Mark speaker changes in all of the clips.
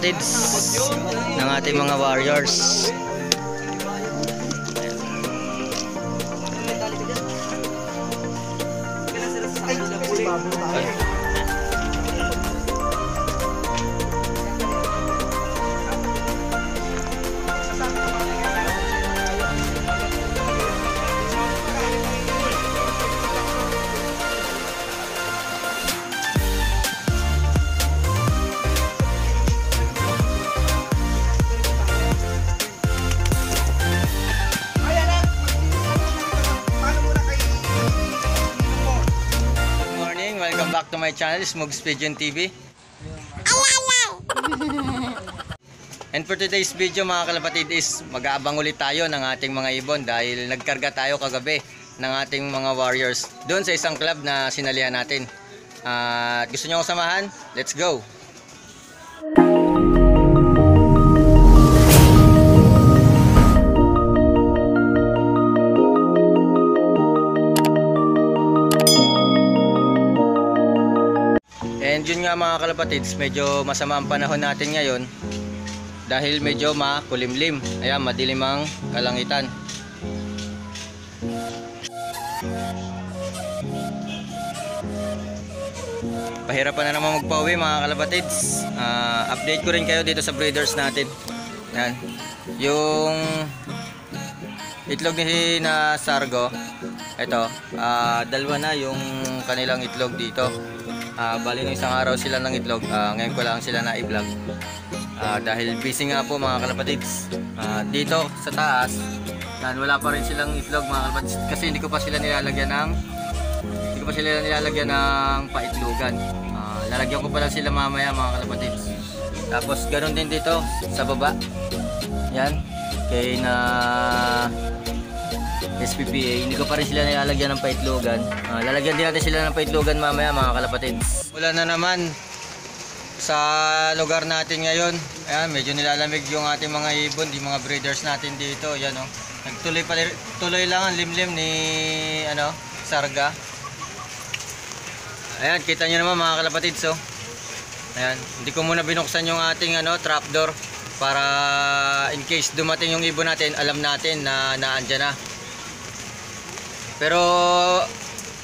Speaker 1: kalapatids ng ating mga warriors. Welcome back to my channel, Smugs Pigeon TV. And for today's video mga kalapatid is mag-aabang ulit tayo ng ating mga ibon dahil nagkarga tayo kagabi ng ating mga warriors doon sa isang club na sinalihan natin. At gusto nyo akong samahan? Let's go! And yun nga mga kalapatids, medyo masama ang panahon natin ngayon dahil medyo makulimlim. Ayan, madilim ang kalangitan. Pahirapan na naman magpauwi mga kalapatids. Update ko rin kayo dito sa breeders natin. Ayan, yung itlog ni na Sargo, ito, dalawa na yung kanilang itlog dito. Bali ng isang araw sila ng itlog, ngayon ko lang sila na i-vlog dahil busy nga po mga kalapatids. Dito sa taas yan, wala pa rin silang itlog mga kalapatids kasi hindi ko pa sila nilalagyan ng paitlogan. Lalagyan ko pa lang sila mamaya mga kalapatids. Tapos ganoon din dito sa baba, yan kay na SPPA, hindi ko pa rin sila nilalagyan ng paitlogan. Lalagyan din natin sila ng paitlogan mamaya mga kalapatids. Wala na naman sa lugar natin ngayon. Ayan, medyo nilalamig yung ating mga ibon, di mga breeders natin dito. Yan oh. Tuloy lang ang limlim ni Sarga. Ayan, kita nyo naman mga kalapatids oh. Ayan, hindi ko muna binuksan yung ating trapdoor para in case dumating yung ibon natin, alam natin na naandyan na. Pero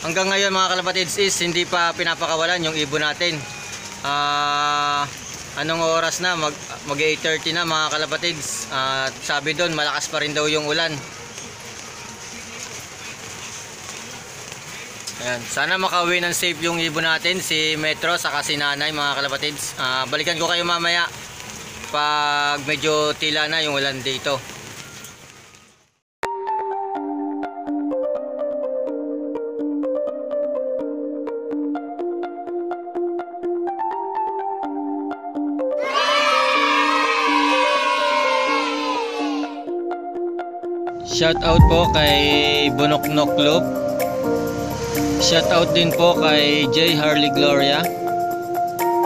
Speaker 1: hanggang ngayon mga kalapatids is hindi pa pinapakawalan yung ibon natin. Anong oras na? Mag 8:30 na mga kalapatids. Sabi doon malakas pa rin daw yung ulan. Ayan, sana makauwi ng safe yung ibon natin, si Metro saka si Nanay mga kalapatids. Balikan ko kayo mamaya pag medyo tila na yung ulan dito. Shout out po kay Bonoknok Club. Shout out din po kay J. Harley Gloria.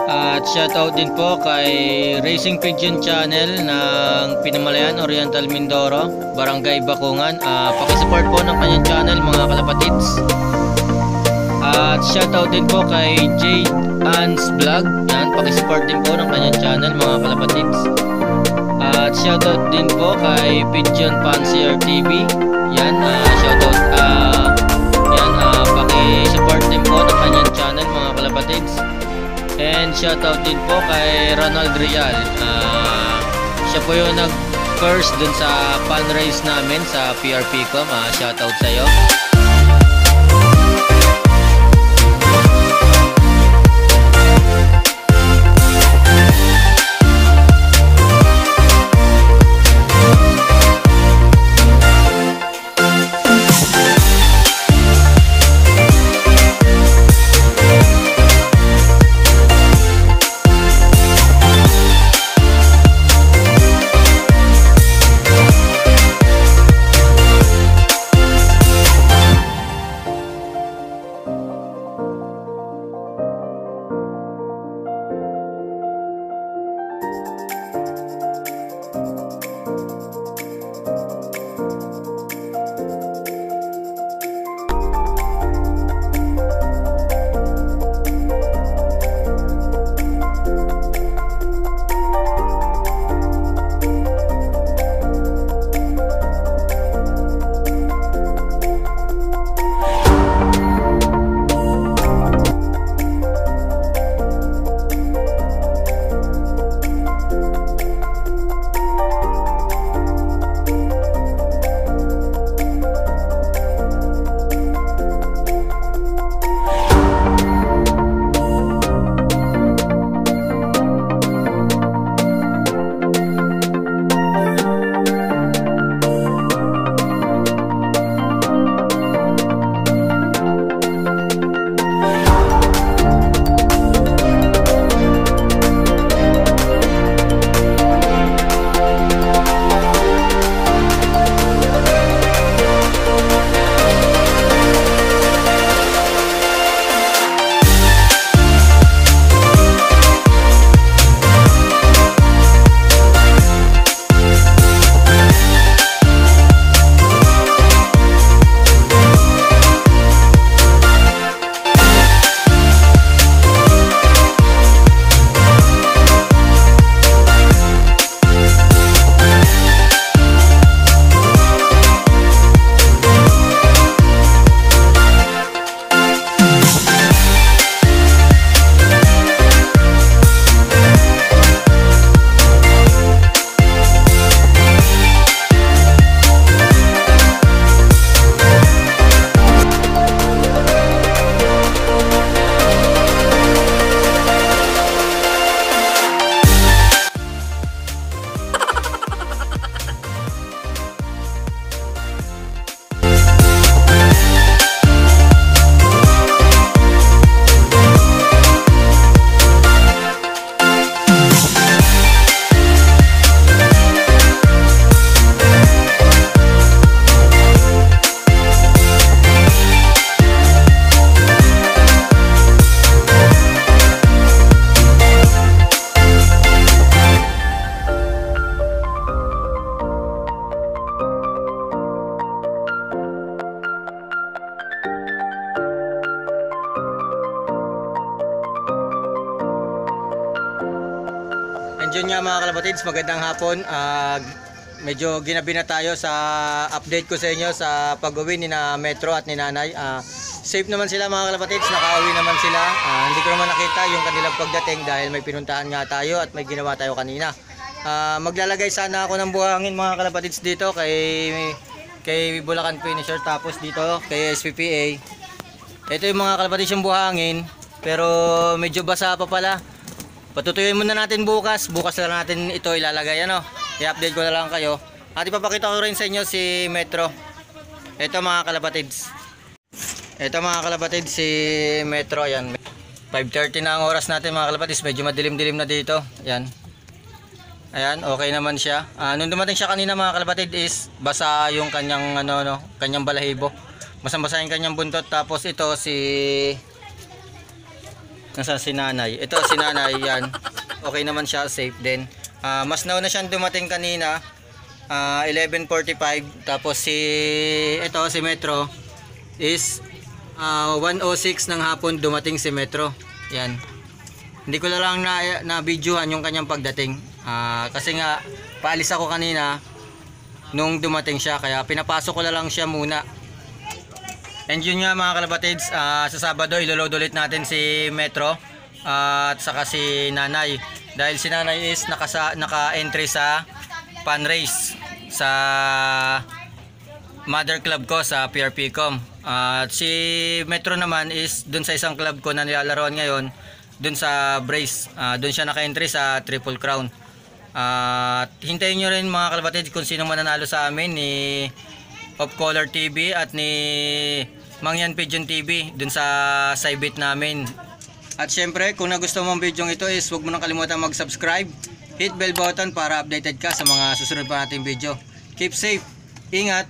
Speaker 1: At shout out din po kay Racing Pigeon Channel ng Pinamalayan, Oriental Mindoro, Barangay Bakungan. Pakisupport po ng kanyang channel mga kalapatids. At shout out din po kay J. Ann's Vlog. Yan, pakisupport din po ng kanyang channel mga kalapatids. At shoutout din po kay Pigeon Fancier TV. Yan, shoutout. Yan, paki-support din po ng kanyang channel mga kalapatids. And shoutout din po kay Ronald Real. Siya po yung nag-first dun sa fundraise namin sa PRPcom. Shoutout sa'yo. yun nga mga kalapatids, magandang hapon. Medyo ginabi na tayo sa update ko sa inyo sa pag-uwi ni na Metro at ni Nanay. Safe naman sila mga kalapatids, nakauwi naman sila. Hindi ko naman nakita yung kanilang pagdating dahil may pinuntahan nga tayo at may ginawa tayo kanina. Maglalagay sana ako ng buhangin mga kalapatids dito kay Bulacan Finisher, tapos dito kay SPPA. Ito yung mga kalapatids yung buhangin, pero medyo basa pa pala. Patutuyuin muna natin bukas na lang natin ito ilalagay, i-update ko na lang kayo. At ipapakita ko rin sa inyo si Metro. Ito mga kalapatids. Ito mga kalapatids si Metro, ayan. 5:30 na ang oras natin mga kalapatids, medyo madilim-dilim na dito. Ayan. Ayan, okay naman siya. Nung dumating siya kanina mga kalapatid is basa yung kanyang kanyang balahibo. Basang-basa yung kanyang buntot, tapos ito nasaan si Nanay? Ito si Nanay, yan. Okay naman siya, safe din. Mas nauna siyang dumating kanina, 11:45. Tapos si Metro is 1:06 ng hapon dumating si Metro. Yan. Hindi ko na lang na-videohan yung kanyang pagdating. Kasi nga paalis ako kanina nung dumating siya, kaya pinapasok ko na lang siya muna. And yun nga mga kalapatids, sa Sabado iloload ulit natin si Metro at saka si Nanay, dahil si Nanay is naka-entry sa fan race sa mother club ko sa PRPcom. At si Metro naman is dun sa isang club ko na nilalaroan ngayon, dun sa Brace. Dun siya naka-entry sa Triple Crown. At hintayin nyo rin mga kalapatids kung sino mananalo sa amin, ni Of Color TV at ni Mangyan Pigeon TV dun sa Saibit namin. At syempre, kung nagustuhan mo ang video ito is huwag mo nang kalimutan mag-subscribe, hit bell button para updated ka sa mga susunod pa nating video. Keep safe, ingat.